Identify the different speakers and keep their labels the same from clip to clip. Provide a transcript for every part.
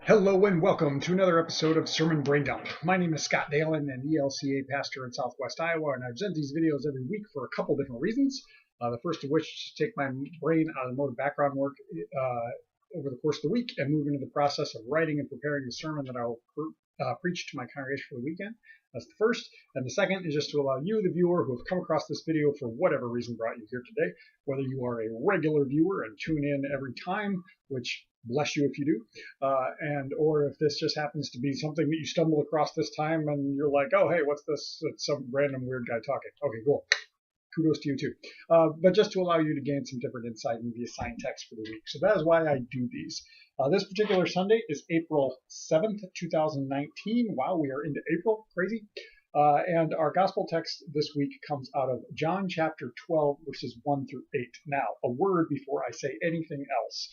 Speaker 1: Hello and welcome to another episode of Sermon Braindump. My name is Scott Dalen, an ELCA pastor in Southwest Iowa, and I present these videos every week for a couple different reasons. The first of which is to take my brain out of the mode of background work over the course of the week and move into the process of writing and preparing the sermon that I will preach to my congregation for the weekend. That's the first. And the second is just to allow you, the viewer, who have come across this video for whatever reason brought you here today, whether you are a regular viewer and tune in every time, which bless you if you do, or if this just happens to be something that you stumble across this time and you're like, oh, hey, what's this? It's some random weird guy talking. Okay, cool. Kudos to you too. But just to allow you to gain some different insight into the assigned text for the week. So that is why I do these. This particular Sunday is April 7th, 2019. Wow, we are into April. Crazy. And our gospel text this week comes out of John chapter 12, verses 1 through 8. Now, a word before I say anything else.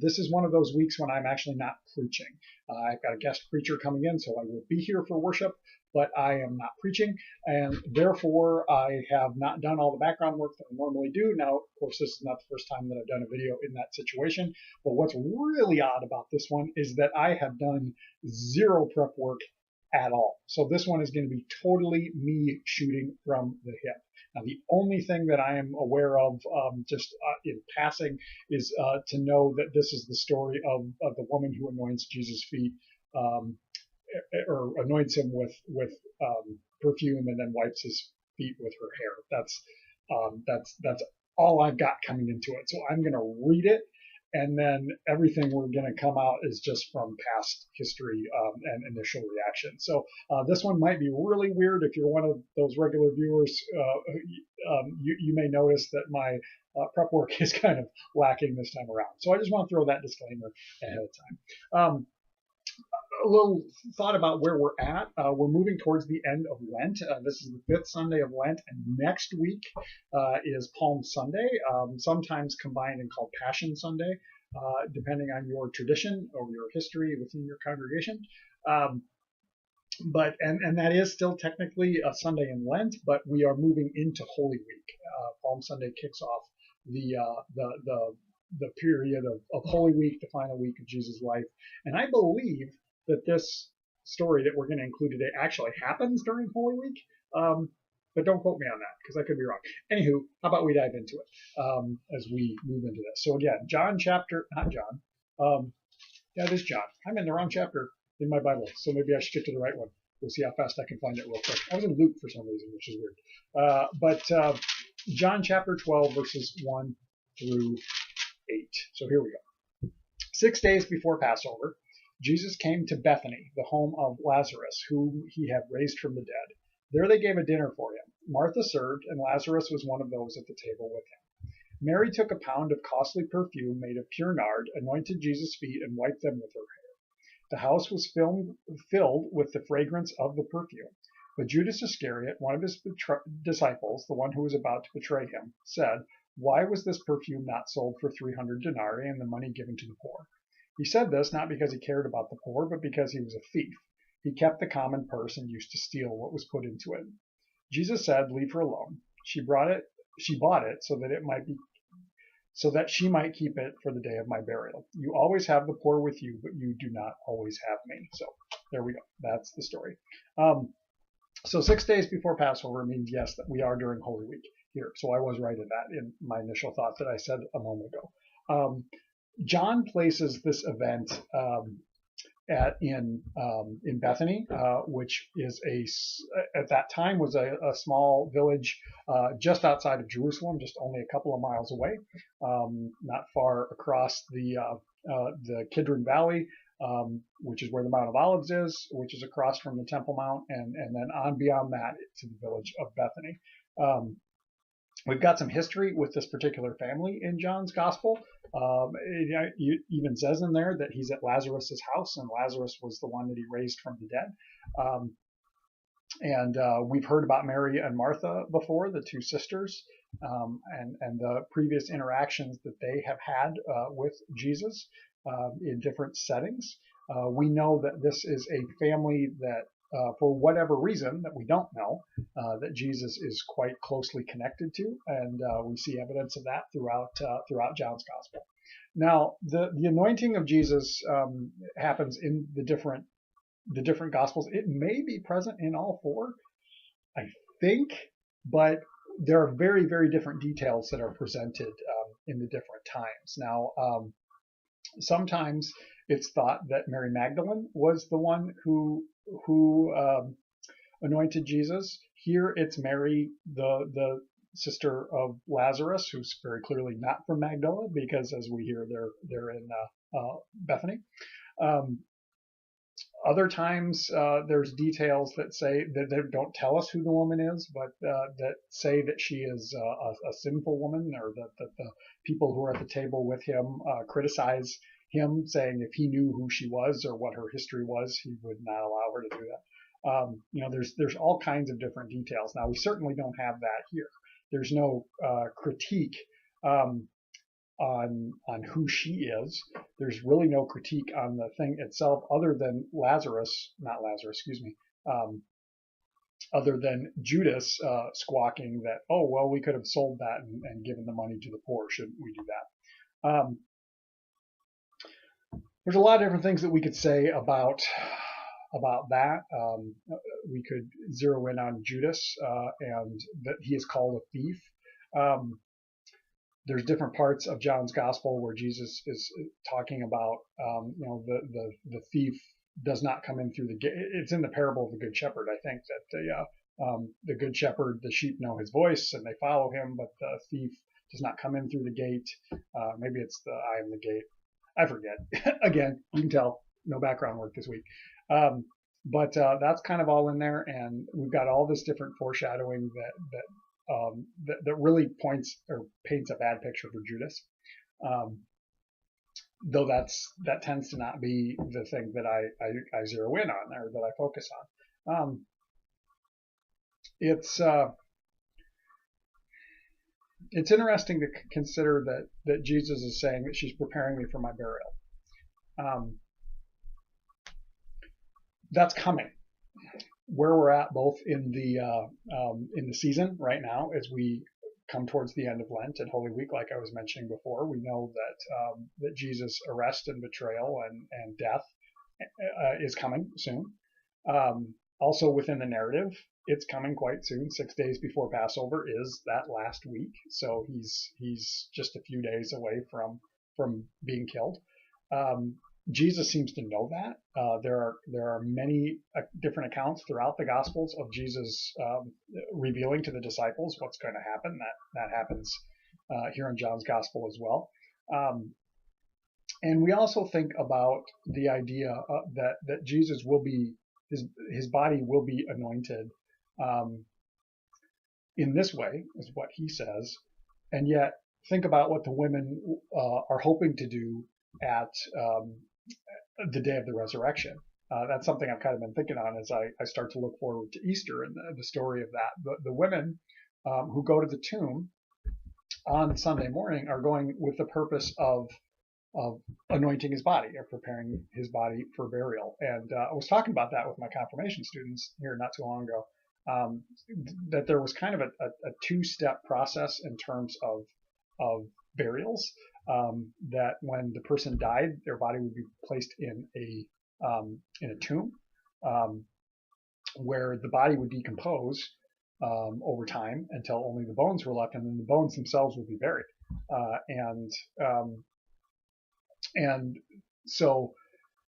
Speaker 1: This is one of those weeks when I'm actually not preaching. I've got a guest preacher coming in, so I will be here for worship, but I am not preaching, and therefore I have not done all the background work that I normally do. Now, of course, this is not the first time that I've done a video in that situation, but what's really odd about this one is that I have done zero prep work at all. So this one is going to be totally me shooting from the hip. Now, the only thing that I am aware of just in passing is to know that this is the story of the woman who anoints Jesus' feet, or anoints him with perfume and then wipes his feet with her hair. That's all I've got coming into it. So I'm going to read it, and then everything we're going to come out is just from past history and initial reaction. So this one might be really weird. If you're one of those regular viewers, you may notice that my prep work is kind of lacking this time around. So I just want to throw that disclaimer ahead of time. A little thought about where we're at. We're moving towards the end of Lent. This is the 5th Sunday of Lent, and next week is Palm Sunday, sometimes combined and called Passion Sunday, depending on your tradition or your history within your congregation. But that is still technically a Sunday in Lent, but we are moving into Holy Week. Palm Sunday kicks off the period of Holy Week, the final week of Jesus' life, and I believe that this story that we're going to include today actually happens during Holy Week, but don't quote me on that because I could be wrong. Anywho, how about we dive into it as we move into this? So again, yeah, it is John. I'm in the wrong chapter in my Bible, so maybe I should get to the right one. We'll see how fast I can find it real quick. I was in Luke for some reason, which is weird. But John chapter 12, verses 1 through 8. So here we go. 6 days before Passover, Jesus came to Bethany, the home of Lazarus, whom he had raised from the dead. There they gave a dinner for him. Martha served, and Lazarus was one of those at the table with him. Mary took a pound of costly perfume made of pure nard, anointed Jesus' feet, and wiped them with her hair. The house was filled with the fragrance of the perfume. But Judas Iscariot, one of his disciples, the one who was about to betray him, said, "Why was this perfume not sold for 300 denarii and the money given to the poor?" He said this not because he cared about the poor, but because he was a thief. He kept the common purse and used to steal what was put into it. Jesus said, "Leave her alone. She bought it so that she might keep it for the day of my burial. You always have the poor with you, but you do not always have me." So there we go. That's the story. So 6 days before Passover means, yes, that we are during Holy Week here. So I was right in that in my initial thought that I said a moment ago. John places this event in Bethany, which is at that time was a small village just outside of Jerusalem, just only a couple of miles away, not far across the Kidron Valley, which is where the Mount of Olives is, which is across from the Temple Mount, and then on beyond that to the village of Bethany. We've got some history with this particular family in John's gospel. It even says in there that he's at Lazarus's house, and Lazarus was the one that he raised from the dead. And we've heard about Mary and Martha before, the two sisters, and the previous interactions that they have had with Jesus in different settings. We know that this is a family that for whatever reason that we don't know, that Jesus is quite closely connected to, and we see evidence of that throughout John's gospel. Now, the anointing of Jesus happens in the different Gospels. It may be present in all four, I think, but there are very, very different details that are presented in the different times. Now, sometimes it's thought that Mary Magdalene was the one who anointed Jesus. Here, it's Mary, the sister of Lazarus, who's very clearly not from Magdala, because as we hear, they're in Bethany. Other times, there's details that say that they don't tell us who the woman is, but that say that she is a sinful woman, or that the people who are at the table with him criticize him, saying if he knew who she was or what her history was, he would not allow her to do that. There's all kinds of different details. Now, we certainly don't have that here. There's no critique on who she is. There's really no critique on the thing itself, other than other than Judas squawking that, oh, well, we could have sold that and given the money to the poor. Shouldn't we do that? There's a lot of different things that we could say about that. We could zero in on Judas and that he is called a thief. There's different parts of John's gospel where Jesus is talking about, the thief does not come in through the gate. It's in the parable of the good shepherd, I think, that the good shepherd, the sheep know his voice and they follow him, but the thief does not come in through the gate. Maybe it's I am the gate. I forget. Again, you can tell, no background work this week. But that's kind of all in there, and we've got all this different foreshadowing that really points or paints a bad picture for Judas. Though that tends to not be the thing that I zero in on or that I focus on. It's interesting to consider that Jesus is saying that she's preparing me for my burial. That's coming. Where we're at, both in the season right now, as we come towards the end of Lent and Holy Week, like I was mentioning before, we know that Jesus' arrest and betrayal and death is coming soon. Also within the narrative, it's coming quite soon. 6 days before Passover is that last week, so he's just a few days away from being killed. Jesus seems to know that. There are many different accounts throughout the Gospels of Jesus revealing to the disciples what's going to happen. That happens here in John's Gospel as well. And we also think about the idea that Jesus will be his body will be anointed in this way, is what he says. And yet, think about what the women are hoping to do at the day of the resurrection. That's something I've kind of been thinking on as I start to look forward to Easter and the story of that. The women who go to the tomb on Sunday morning are going with the purpose of anointing his body, or preparing his body for burial. And I was talking about that with my confirmation students here not too long ago, that there was kind of a two-step process in terms of burials. That when the person died, their body would be placed in a tomb, where the body would decompose over time until only the bones were left, and then the bones themselves would be buried. And so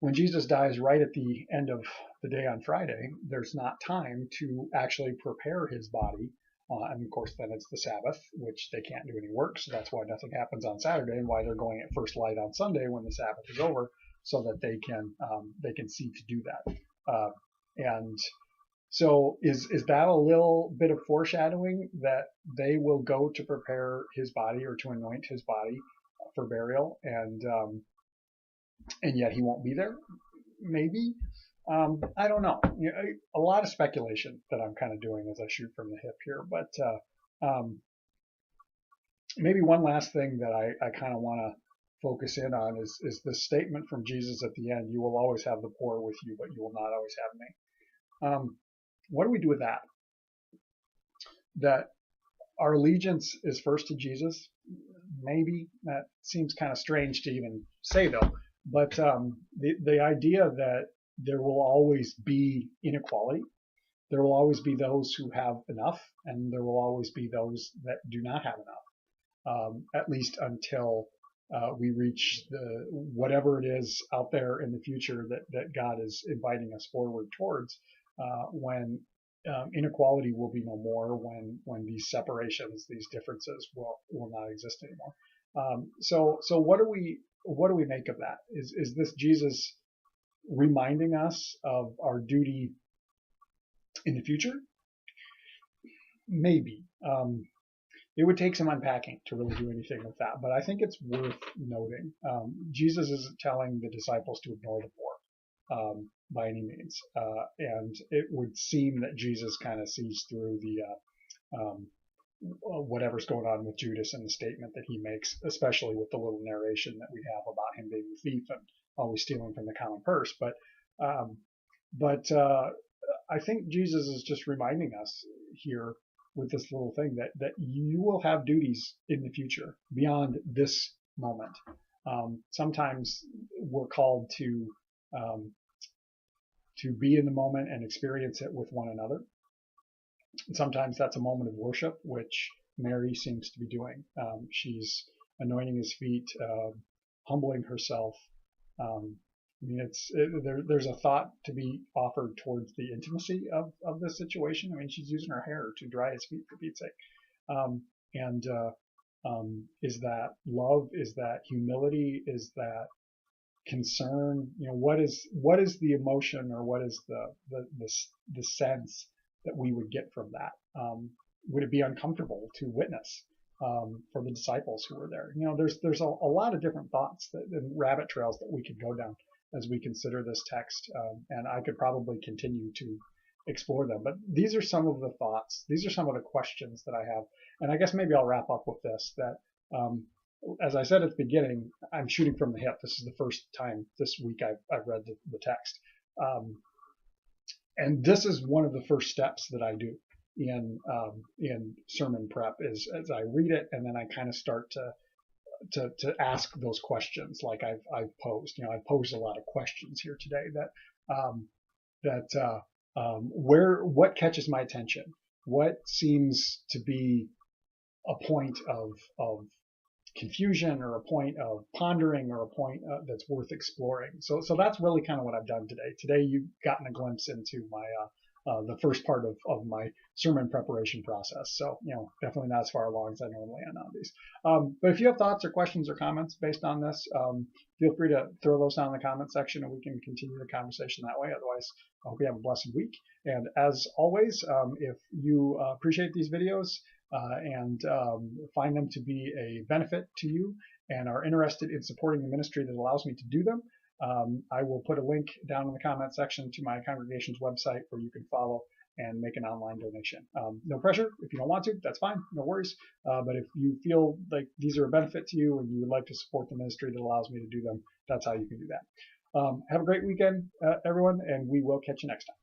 Speaker 1: when Jesus dies right at the end of the day on Friday, there's not time to actually prepare his body. And of course, then it's the Sabbath, which they can't do any work, so that's why nothing happens on Saturday, and why they're going at first light on Sunday when the Sabbath is over, so that they can see to do that. And so, is that a little bit of foreshadowing that they will go to prepare his body or to anoint his body for burial, and yet he won't be there? Maybe. I don't know. A lot of speculation that I'm kind of doing as I shoot from the hip here. But maybe one last thing that I kind of want to focus in on is the statement from Jesus at the end: "You will always have the poor with you, but you will not always have me." What do we do with that? That our allegiance is first to Jesus. Maybe that seems kind of strange to even say, though. But the idea that there will always be inequality, there will always be those who have enough, and there will always be those that do not have enough, at least until we reach whatever it is out there in the future that God is inviting us forward towards, when inequality will be no more, when these separations, these differences will not exist anymore. So what do we make of that? Is this Jesus reminding us of our duty in the future? Maybe. It would take some unpacking to really do anything with that, but I think it's worth noting. Jesus isn't telling the disciples to ignore the poor by any means, and it would seem that Jesus kind of sees through whatever's going on with Judas and the statement that he makes, especially with the little narration that we have about him being a thief and always stealing from the common purse. But I think Jesus is just reminding us here with this little thing that you will have duties in the future beyond this moment. Sometimes we're called to be in the moment and experience it with one another. Sometimes that's a moment of worship, which Mary seems to be doing. She's anointing his feet, humbling herself. I mean, there's a thought to be offered towards the intimacy of this situation. I mean, she's using her hair to dry his feet, for Pete's sake. Is that love? Is that humility? Is that concern? What is the emotion, or what is the sense that we would get from that? Would it be uncomfortable to witness for the disciples who were there? There's a lot of different thoughts and rabbit trails that we could go down as we consider this text, and I could probably continue to explore them. But these are some of the thoughts. These are some of the questions that I have, and I guess maybe I'll wrap up with this: that as I said at the beginning, I'm shooting from the hip. This is the first time this week I've read the text. And this is one of the first steps that I do in sermon prep, is as I read it, and then I kind of start to ask those questions like I've posed. I've posed a lot of questions here today what catches my attention, what seems to be a point of confusion, or a point of pondering, or a point that's worth exploring. So that's really kind of what I've done today. Today you've gotten a glimpse into my the first part of my sermon preparation process. So definitely not as far along as I normally am on these. But if you have thoughts or questions or comments based on this, feel free to throw those down in the comment section, and we can continue the conversation that way. Otherwise, I hope you have a blessed week. And as always, if you appreciate these videos, and find them to be a benefit to you, and are interested in supporting the ministry that allows me to do them, I will put a link down in the comment section to my congregation's website where you can follow and make an online donation. No pressure. If you don't want to, that's fine. No worries. But if you feel like these are a benefit to you and you would like to support the ministry that allows me to do them, that's how you can do that. Have a great weekend, everyone, and we will catch you next time.